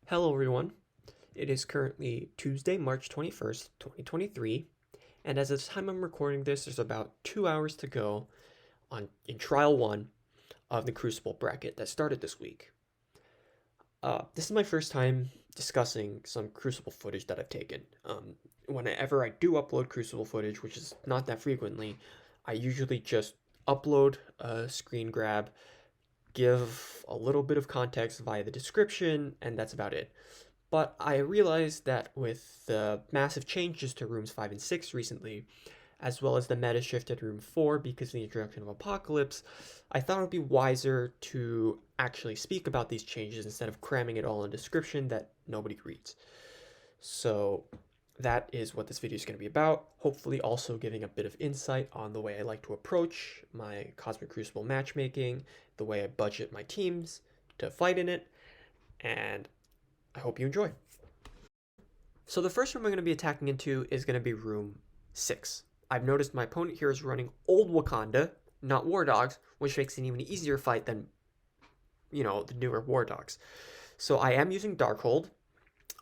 Hello everyone. It is currently Tuesday, March 21st, 2023, and as of the time I'm recording this, there's about 2 hours to go in Trial 1 of the Crucible bracket that started this week. This is my first time discussing some Crucible footage that I've taken. Whenever I do upload Crucible footage, which is not that frequently, I usually just upload a screen grab, give a little bit of context via the description, and that's about it. But I realized that with the massive changes to rooms 5 and 6 recently, as well as the meta shift at room 4 because of the introduction of Apocalypse, I thought it would be wiser to actually speak about these changes instead of cramming it all in a description that nobody reads. So that is what this video is going to be about, hopefully also giving a bit of insight on the way I like to approach my Cosmic Crucible matchmaking, the way I budget my teams to fight in it, and I hope you enjoy. So the first room I'm going to be attacking into is going to be room 6. I've noticed my opponent here is running Old Wakanda, not War Dogs, which makes it an even easier fight than, the newer War Dogs. So I am using Darkhold.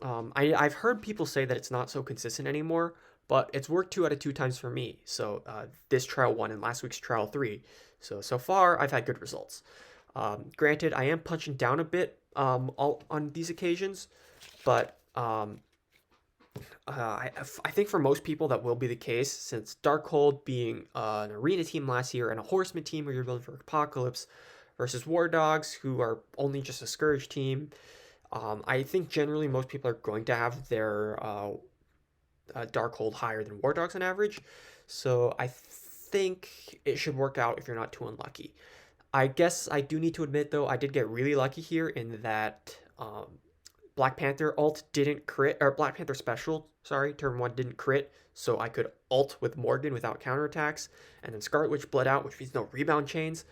I've heard people say that it's not so consistent anymore, but it's worked 2 out of 2 times for me. So this trial 1 and last week's trial 3. So far, I've had good results. Granted, I am punching down a bit on these occasions, but I think for most people that will be the case, since Darkhold being an arena team last year and a horseman team where you're building for Apocalypse versus War Dogs, who are only just a Scourge team, I think generally most people are going to have their Darkhold higher than War Dogs on average. So I think it should work out if you're not too unlucky. I guess I do need to admit, though, I did get really lucky here in that Black Panther ult didn't crit, or Black Panther special, sorry, turn 1 didn't crit, so I could ult with Morgan without counterattacks, and then Scarlet Witch bled out, which means no rebound chains.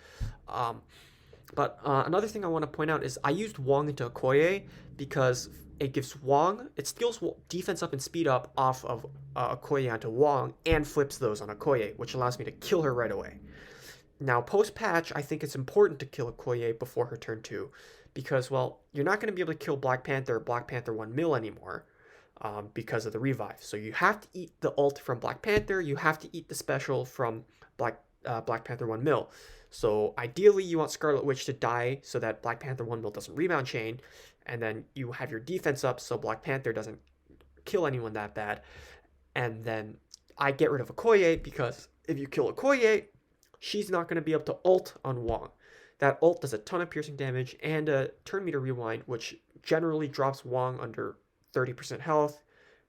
But another thing I want to point out is I used Wong into Okoye because it gives Wong, it steals defense up and speed up off of Okoye onto Wong and flips those on Okoye, which allows me to kill her right away. Now, post-patch, I think it's important to kill Okoye before her turn 2, because, well, you're not going to be able to kill Black Panther or Black Panther 1 mil anymore because of the revive. So you have to eat the ult from Black Panther, you have to eat the special from Black Panther 1 mil. So ideally, you want Scarlet Witch to die so that Black Panther 1 mil doesn't rebound chain, and then you have your defense up so Black Panther doesn't kill anyone that bad. And then I get rid of Okoye because if you kill Okoye, she's not going to be able to ult on Wong. That ult does a ton of piercing damage and a turn meter rewind, which generally drops Wong under 30% health,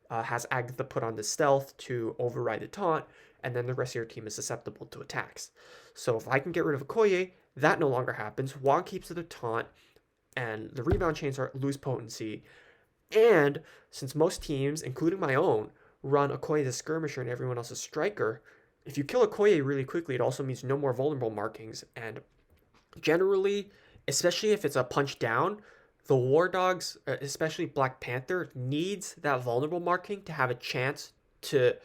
has Agatha put on the stealth to override the taunt, and then the rest of your team is susceptible to attacks. So if I can get rid of Okoye, that no longer happens. Wong keeps the taunt, and the rebound chains lose potency. And since most teams, including my own, run Okoye as a skirmisher and everyone else as striker, if you kill Okoye really quickly, it also means no more vulnerable markings. And generally, especially if it's a punch down, the War Dogs, especially Black Panther, needs that vulnerable marking to have a chance to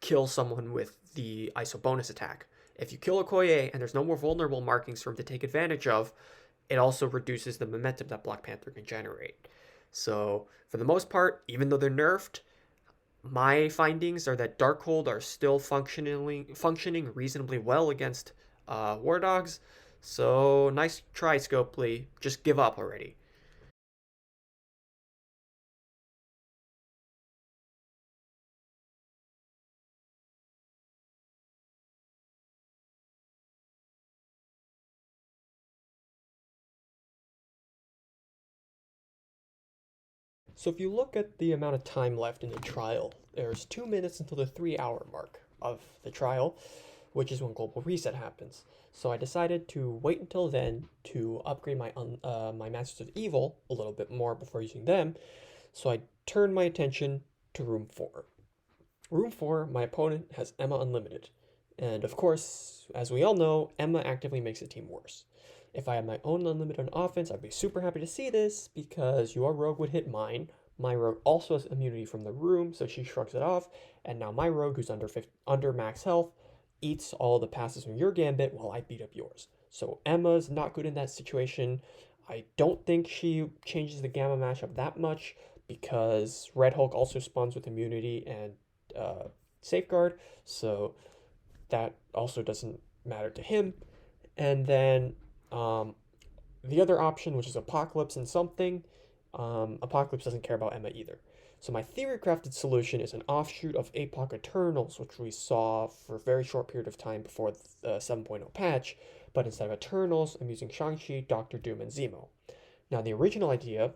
kill someone with the ISO bonus attack. If you kill Okoye and there's no more vulnerable markings for him to take advantage of, it also reduces the momentum that Black Panther can generate. So, for the most part, even though they're nerfed, my findings are that Darkhold are still functioning reasonably well against War Dogs. So, nice try, Scopely. Just give up already. So if you look at the amount of time left in the trial, there's 2 minutes until the 3-hour mark of the trial, which is when Global Reset happens. So I decided to wait until then to upgrade my Masters of Evil a little bit more before using them. So I turned my attention to Room 4. Room 4, my opponent has Emma Unlimited. And of course, as we all know, Emma actively makes the team worse. If I had my own Unlimited on offense, I'd be super happy to see this because your rogue would hit mine. My rogue also has immunity from the room, so she shrugs it off. And now my rogue, who's under max health, eats all the passes from your gambit while I beat up yours. So Emma's not good in that situation. I don't think she changes the Gamma matchup that much because Red Hulk also spawns with immunity and safeguard, so that also doesn't matter to him. And then um, the other option, which is Apocalypse and something, Apocalypse doesn't care about Emma either. So my theory crafted solution is an offshoot of APOC Eternals, which we saw for a very short period of time before the 7.0 patch, but instead of Eternals, I'm using Shang-Chi, Doctor Doom, and Zemo. Now the original idea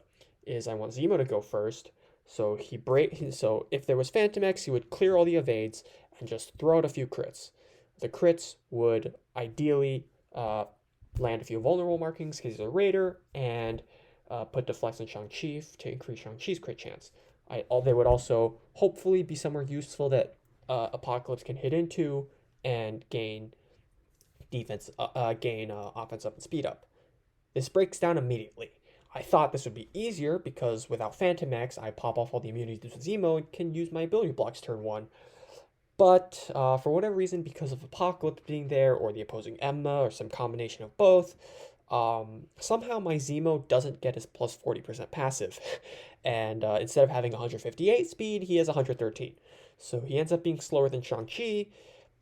is I want Zemo to go first, so if there was Phantom X, he would clear all the evades and just throw out a few crits. The crits would ideally land a few vulnerable markings because he's a raider, and put Deflex on Shang-Chi to increase Shang-Chi's crit chance. They would also hopefully be somewhere useful that Apocalypse can hit into and gain offense up and speed up. This breaks down immediately. I thought this would be easier because without Phantom X, I pop off all the immunities with Zemo and can use my ability blocks turn 1. But for whatever reason, because of Apocalypse being there, or the opposing Emma, or some combination of both, somehow my Zemo doesn't get his plus 40% passive. And instead of having 158 speed, he has 113. So he ends up being slower than Shang-Chi,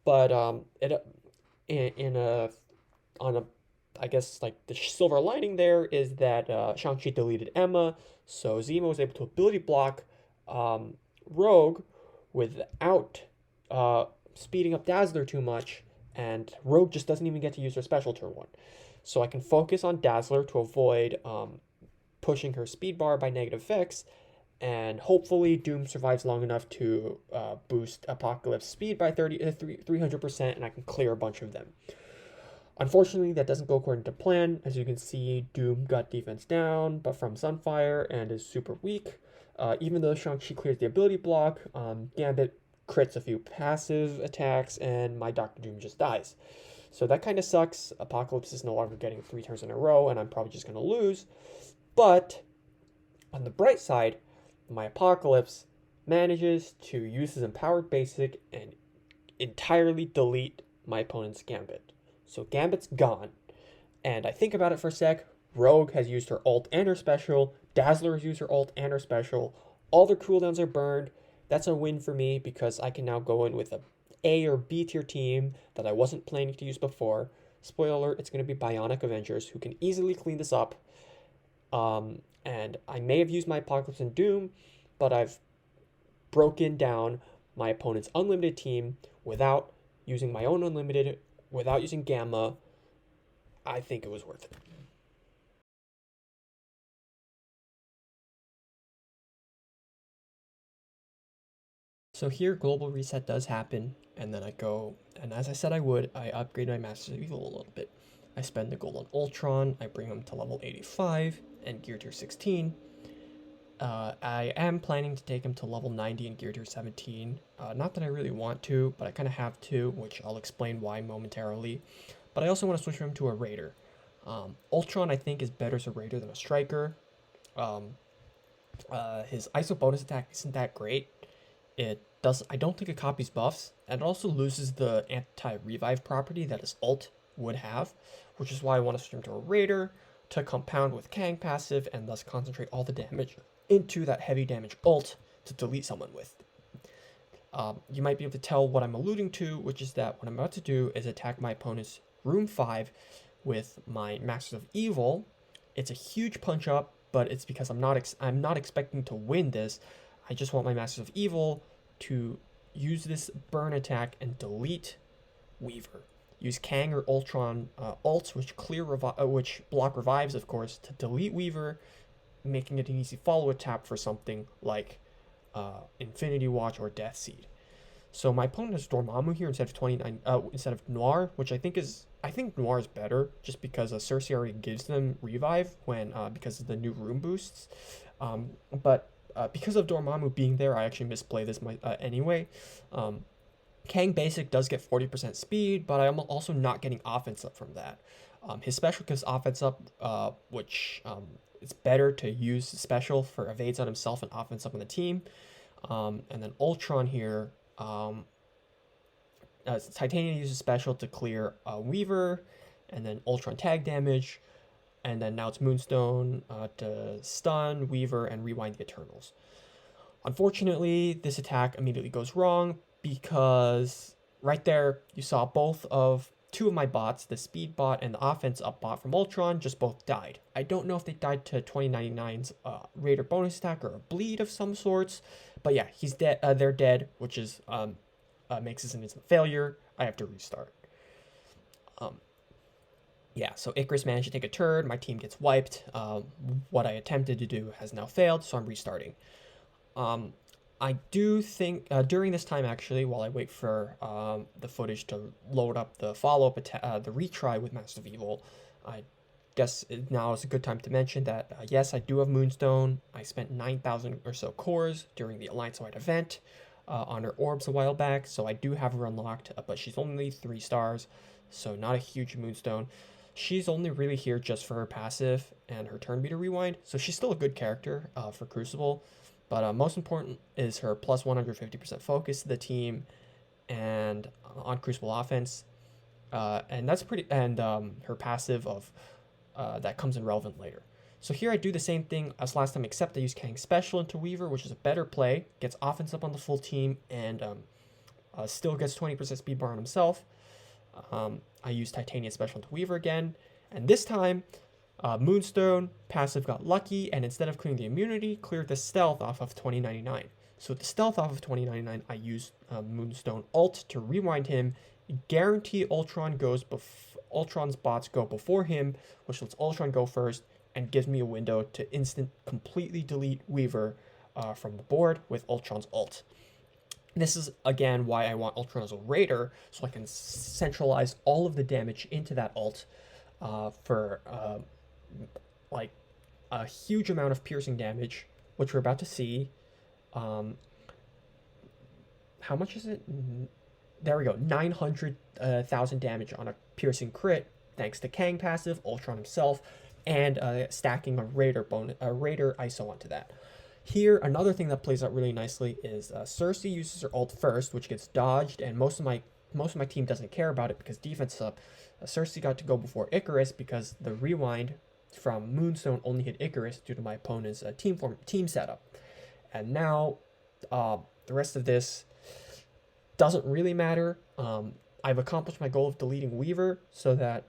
but in a on a I guess like the silver lining there is that Shang-Chi deleted Emma, so Zemo was able to ability block Rogue without speeding up Dazzler too much, and Rogue just doesn't even get to use her special turn 1. So I can focus on Dazzler to avoid pushing her speed bar by negative effects, and hopefully Doom survives long enough to boost Apocalypse speed by 300%, and I can clear a bunch of them. Unfortunately, that doesn't go according to plan. As you can see, Doom got defense down, but from Sunfire, and is super weak. Even though Shang-Chi clears the ability block, Gambit crits a few passive attacks, and my Doctor Doom just dies. So that kind of sucks. Apocalypse is no longer getting 3 turns in a row, and I'm probably just going to lose. But on the bright side, my Apocalypse manages to use his empowered basic and entirely delete my opponent's Gambit. So Gambit's gone. And I think about it for a sec. Rogue has used her ult and her special. Dazzler has used her ult and her special. All their cooldowns are burned. That's a win for me because I can now go in with a A or B tier team that I wasn't planning to use before. Spoiler alert, it's going to be Bionic Avengers who can easily clean this up. And I may have used my Apocalypse and Doom, but I've broken down my opponent's unlimited team without using my own unlimited, without using Gamma. I think it was worth it. So here, global reset does happen, and then I go, and as I said I would, I upgrade my Masters of Evil a little bit. I spend the gold on Ultron, I bring him to level 85, and Gear Tier 16. I am planning to take him to level 90 and Gear Tier 17. Not that I really want to, but I kind of have to, which I'll explain why momentarily. But I also want to switch him to a Raider. Ultron, I think, is better as a Raider than a Striker. His ISO bonus attack isn't that great. I don't think it copies buffs, and it also loses the anti-revive property that his ult would have, which is why I want to switch him to a Raider to compound with Kang passive and thus concentrate all the damage into that heavy damage ult to delete someone with. You might be able to tell what I'm alluding to, which is that what I'm about to do is attack my opponent's Room 5 with my Masters of Evil. It's a huge punch up, but it's because I'm not expecting to win this. I just want my Masters of Evil to use this burn attack and delete Weaver. Use Kang or Ultron ults, which block revives, of course, to delete Weaver, making it an easy follow tap for something like Infinity Watch or Death Seed. So my opponent has Dormammu here instead of Noir, which I think Noir is better just because Cersei already gives them revive because of the new room boosts. But because of Dormammu being there, I actually misplay this anyway. Kang Basic does get 40% speed, but I'm also not getting offense up from that. His special gives offense up, which it's better to use special for evades on himself and offense up on the team. And then Ultron here, Titania uses special to clear Weaver, and then Ultron tag damage. and then now it's Moonstone to stun, Weaver, and rewind the Eternals. Unfortunately, this attack immediately goes wrong because right there you saw both of two of my bots, the speed bot and the offense up bot from Ultron, just both died. I don't know if they died to 2099's Raider bonus attack or a bleed of some sorts, but yeah, he's dead. They're dead, which is makes this an instant failure. I have to restart. Yeah, so Icarus managed to take a turn. My team gets wiped. What I attempted to do has now failed, so I'm restarting. I do think during this time, actually, while I wait for the footage to load up the follow-up attack, the retry with Master of Evil, I guess now is a good time to mention that yes, I do have Moonstone. I spent 9,000 or so cores during the Alliance-wide event on her orbs a while back, so I do have her unlocked, but she's only 3 stars, so not a huge Moonstone. She's only really here just for her passive and her turn meter rewind, so she's still a good character for Crucible. But most important is her plus 150% focus to the team and on Crucible offense. And that's pretty, and her passive of that comes in relevant later. So here I do the same thing as last time, except I use Kang Special into Weaver, which is a better play, gets offense up on the full team, and still gets 20% speed bar on himself. I use Titanium Special into Weaver again, and this time Moonstone passive got lucky, and instead of clearing the immunity, cleared the stealth off of 2099. So with the stealth off of 2099, I used Moonstone ult to rewind him, guarantee Ultron's bots go before him, which lets Ultron go first, and gives me a window to instant completely delete Weaver from the board with Ultron's ult. This is, again, why I want Ultron as a Raider, so I can centralize all of the damage into that ult for like a huge amount of piercing damage, which we're about to see. How much is it? There we go, 900,000 damage on a piercing crit, thanks to Kang passive, Ultron himself, and stacking a Raider ISO onto that. Here, another thing that plays out really nicely is Cersei uses her ult first, which gets dodged, and most of my team doesn't care about it because defense up. Cersei got to go before Icarus because the rewind from Moonstone only hit Icarus due to my opponent's team setup. And now, the rest of this doesn't really matter. I've accomplished my goal of deleting Weaver so that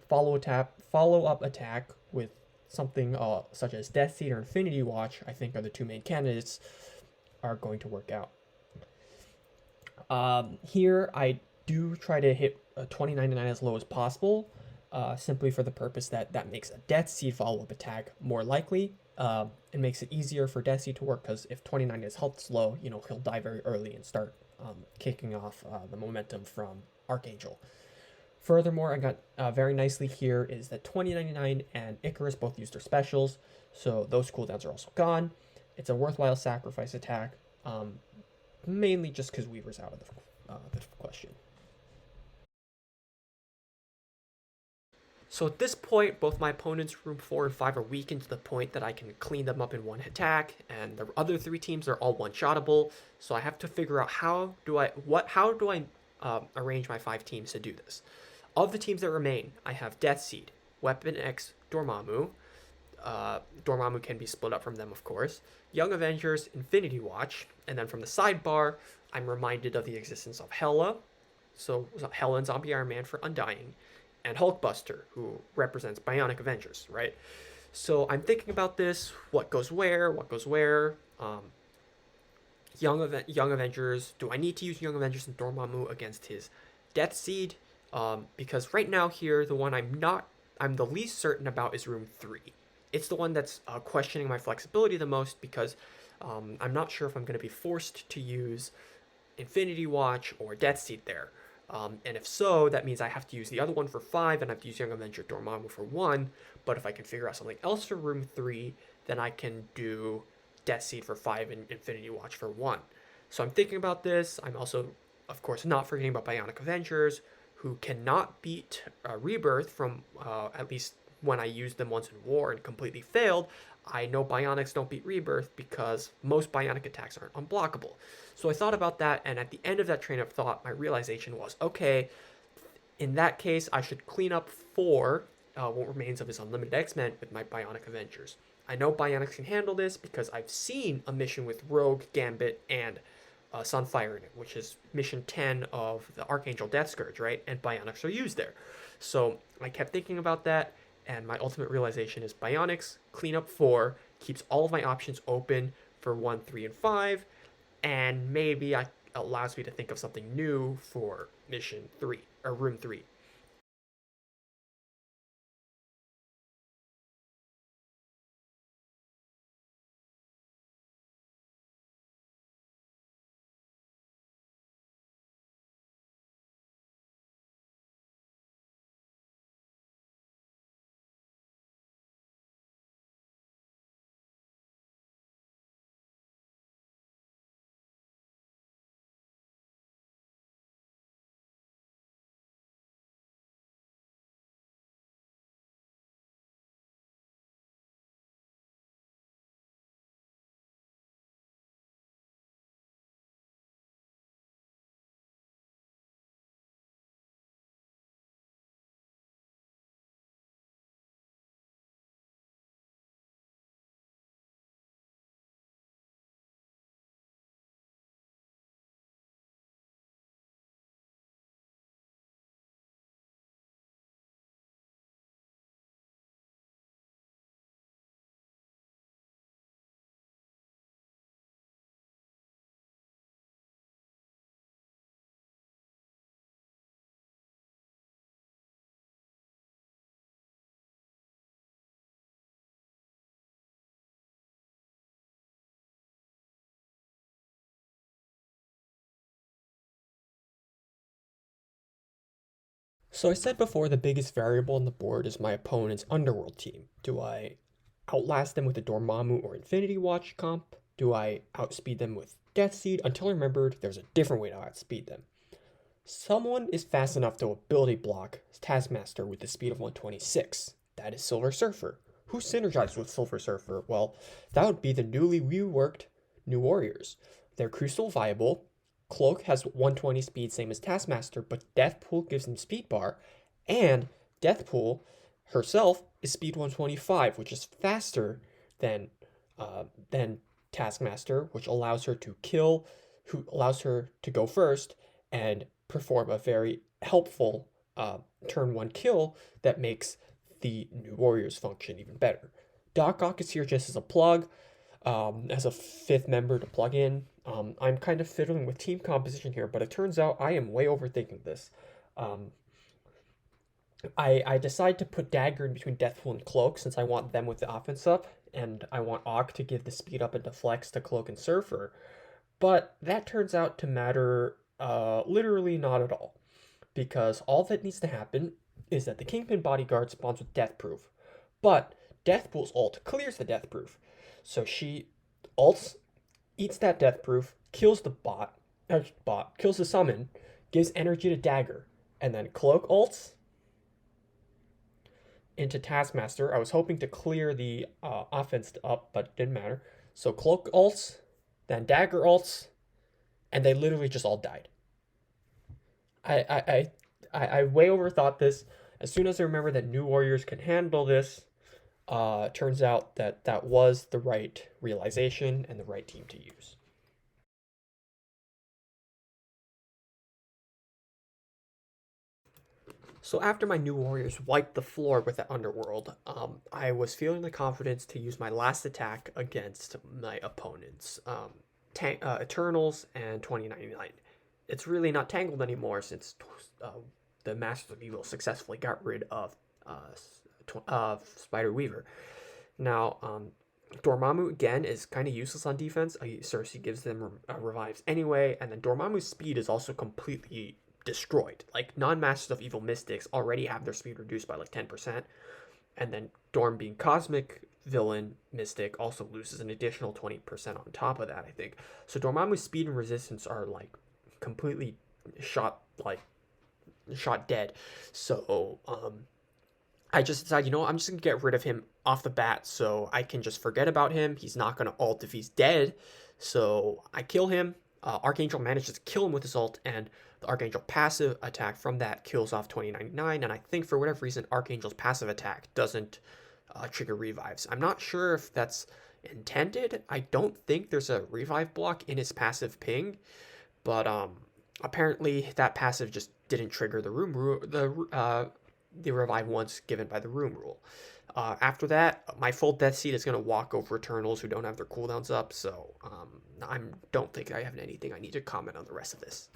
follow-up attack with something such as Death Seed or Infinity Watch, I think are the two main candidates, are going to work out. Here, I do try to hit 2099 as low as possible, simply for the purpose that makes a Death Seed follow-up attack more likely. It makes it easier for Death Seed to work because if 29 is health low, he'll die very early and start kicking off the momentum from Archangel. Furthermore, I got very nicely here is that 2099 and Icarus both used their specials, so those cooldowns are also gone. It's a worthwhile sacrifice attack, mainly just because Weaver's out of the question. So at this point, both my opponents, room 4 and 5, are weakened to the point that I can clean them up in one attack, and the other 3 teams are all one-shottable. So I have to figure out how do I arrange my 5 teams to do this. Of the teams that remain, I have Death Seed, Weapon X, Dormammu. Dormammu can be split up from them, of course. Young Avengers, Infinity Watch, and then from the sidebar, I'm reminded of the existence of Hela. So Hela and Zombie Iron Man for Undying, and Hulkbuster, who represents Bionic Avengers, right? So I'm thinking about this, what goes where. Young Avengers, do I need to use Young Avengers and Dormammu against his Death Seed? Because right now here, the one I'm the least certain about is room 3. It's the one that's questioning my flexibility the most because I'm not sure if I'm going to be forced to use Infinity Watch or Death Seed there. And if so, that means I have to use the other one for 5 and I have to use Young Avenger Dormammu for 1. But if I can figure out something else for room 3, then I can do Death Seed for 5 and Infinity Watch for 1. So I'm thinking about this. I'm also, of course, not forgetting about Bionic Avengers, who cannot beat Rebirth from at least when I used them once in War and completely failed. I know Bionics don't beat Rebirth because most Bionic attacks aren't unblockable. So I thought about that, and at the end of that train of thought, my realization was, okay, in that case, I should clean up 4 what remains of his unlimited X-Men with my Bionic Avengers. I know Bionics can handle this because I've seen a mission with Rogue, Gambit, and Sunfire in it, which is mission 10 of the Archangel Death Scourge, right? And Bionics are used there. So I kept thinking about that, and my ultimate realization is Bionics, clean up 4, keeps all of my options open for 1, 3, and 5, and maybe allows me to think of something new for mission 3, or room 3. So I said before the biggest variable on the board is my opponent's underworld team. Do I outlast them with a Dormammu or Infinity Watch comp? Do I outspeed them with Death Seed? Until I remembered there's a different way to outspeed them. Someone is fast enough to ability block Taskmaster with the speed of 126. That is Silver Surfer. Who synergizes with Silver Surfer? Well, that would be the newly reworked New Warriors. They're Crucible viable. Cloak has 120 speed, same as Taskmaster, but Deathpool gives him speed bar, and Deathpool herself is speed 125, which is faster than than Taskmaster, which allows her to kill, who allows her to go first and perform a very helpful turn 1 kill that makes the New Warriors function even better. Doc Ock is here just as a plug, as a 5th member to plug in. I'm kind of fiddling with team composition here, but it turns out I am way overthinking this. I decide to put Dagger in between Deathpool and Cloak since I want them with the offense up, and I want Ock to give the speed up and deflects to Cloak and Surfer. But that turns out to matter literally not at all, because all that needs to happen is that the Kingpin bodyguard spawns with Death Proof, but Deathpool's ult clears the Death Proof, so she ults, eats that Death Proof, kills the kills the summon, gives energy to Dagger, and then Cloak ults into Taskmaster. I was hoping to clear the offense up, but it didn't matter. So Cloak ults, then Dagger ults, and they literally just all died. I way overthought this. As soon as I remember that New Warriors can handle this, turns out that that was the right realization and the right team to use. So after my New Warriors wiped the floor with that Underworld, I was feeling the confidence to use my last attack against my opponents, Eternals and 2099. It's really not Tangled anymore since the Masters of Evil successfully got rid of Spider Weaver. Now, Dormammu again is kind of useless on defense. Cersei gives them revives anyway, and then Dormammu's speed is also completely destroyed. Like, non-Masters of Evil Mystics already have their speed reduced by like 10%, and then Dorm being Cosmic Villain Mystic also loses an additional 20% on top of that, I think. So Dormammu's speed and resistance are like completely shot dead. So I just decided, I'm just gonna get rid of him off the bat so I can just forget about him. He's not gonna ult if he's dead. So I kill him. Archangel manages to kill him with his ult, and The Archangel passive attack from that kills off 2099, and I think for whatever reason, Archangel's passive attack doesn't trigger revives. I'm not sure if that's intended. I don't think there's a revive block in his passive ping, but apparently that passive just didn't trigger the room rule, the revive once given by the room rule. After that, my full Death Seed is going to walk over Eternals who don't have their cooldowns up, so I don't think I have anything I need to comment on the rest of this.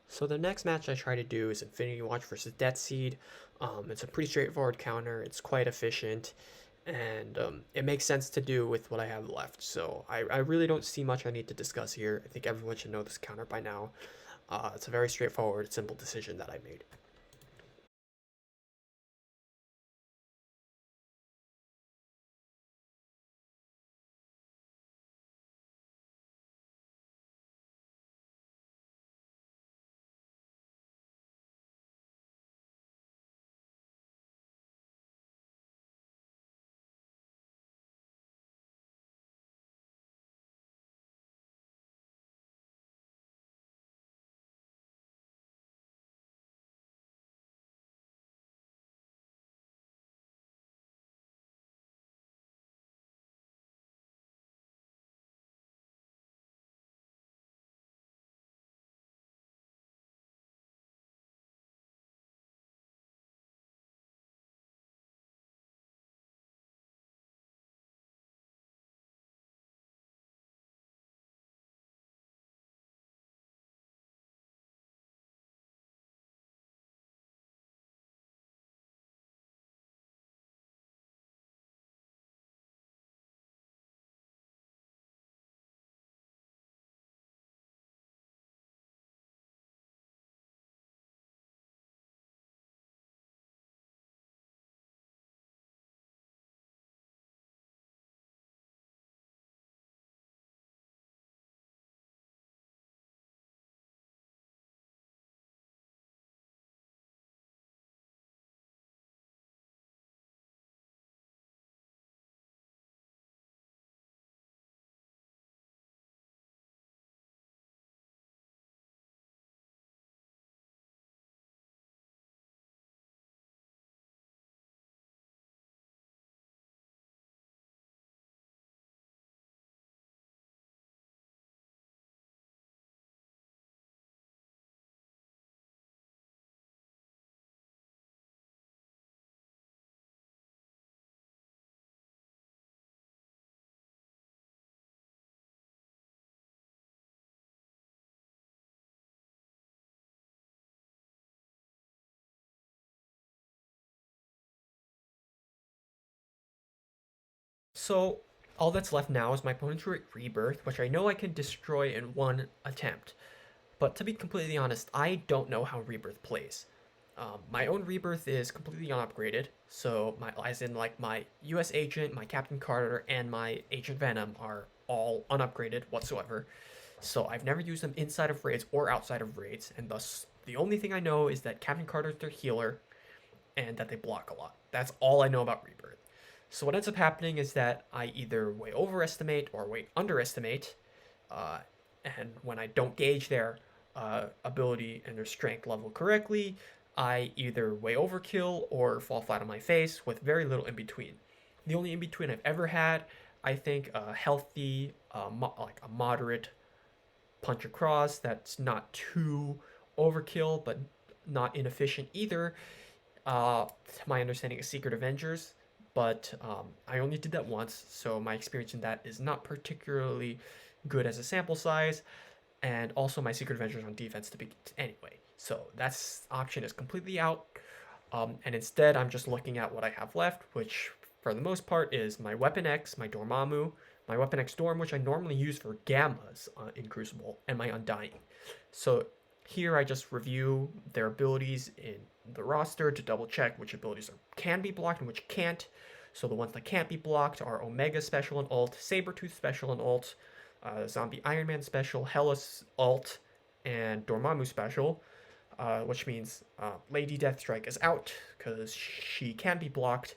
So the next match I try to do is Infinity Watch versus Death Seed. It's a pretty straightforward counter. It's quite efficient, and it makes sense to do with what I have left. So I really don't see much I need to discuss here. I think everyone should know this counter by now. It's a very straightforward, simple decision that I made. So all that's left now is my opponent's rebirth, which I know I can destroy in one attempt. But to be completely honest, I don't know how rebirth plays. My own rebirth is completely unupgraded, so my as in like my U.S. agent, my Captain Carter, and my Agent Venom are all unupgraded whatsoever. So I've never used them inside of raids or outside of raids, and thus the only thing I know is that Captain Carter's their healer and that they block a lot. That's all I know about rebirth. So what ends up happening is that I either way overestimate or way underestimate, uh, and when I don't gauge their ability and their strength level correctly, I either way overkill or fall flat on my face with very little in between. The only in between I've ever had, I think, a healthy, like a moderate punch across that's not too overkill but not inefficient either. To my understanding, is Secret Avengers, but I only did that once, so my experience in that is not particularly good as a sample size. And also, my Secret Avengers on defense to begin anyway. So that option is completely out. And instead, I'm just looking at what I have left, which for the most part is my Weapon X, my Dormammu, my Weapon X Storm, which I normally use for Gammas in Crucible, and my Undying. So here I just review their abilities in the roster to double check which abilities can be blocked and which can't. So the ones that can't be blocked are Omega Special and Ult, Sabretooth Special and Ult, Zombie Iron Man Special, Hellas Ult, and Dormammu Special. Which means Lady Deathstrike is out because she can be blocked.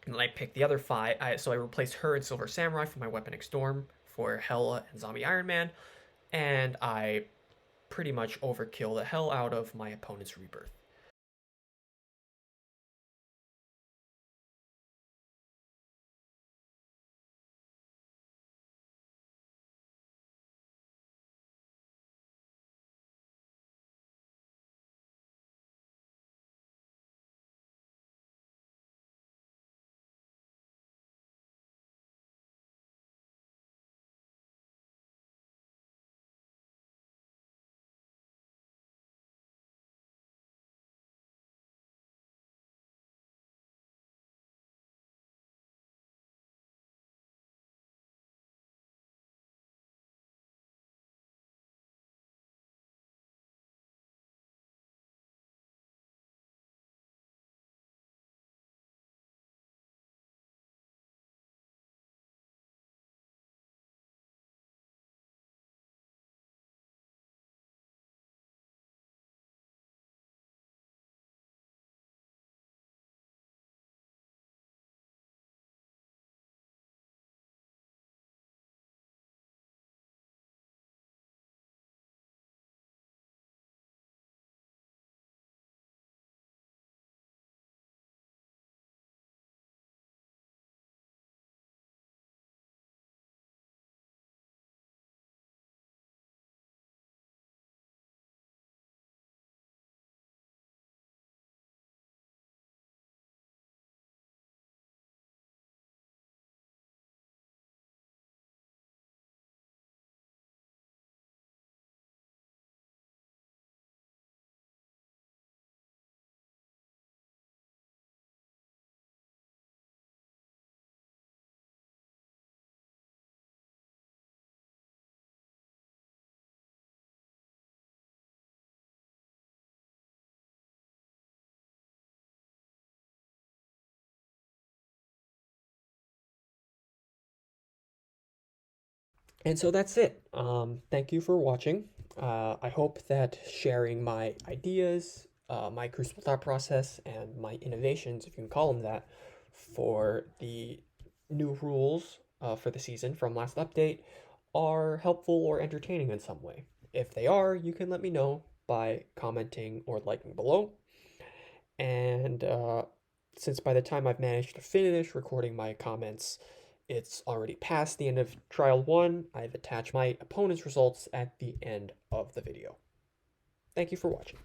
And then I picked the other five, so I replaced her and Silver Samurai for my Weapon X Storm for Hela and Zombie Iron Man, and I pretty much overkill the hell out of my opponent's Rebirth. And so that's it. Thank you for watching. I hope that sharing my ideas, my Crucible thought process, and my innovations, if you can call them that, for the new rules for the season from last update are helpful or entertaining in some way. If they are, you can let me know by commenting or liking below. And since by the time I've managed to finish recording my comments, it's already past the end of Trial 1, I've attached my opponent's results at the end of the video. Thank you for watching.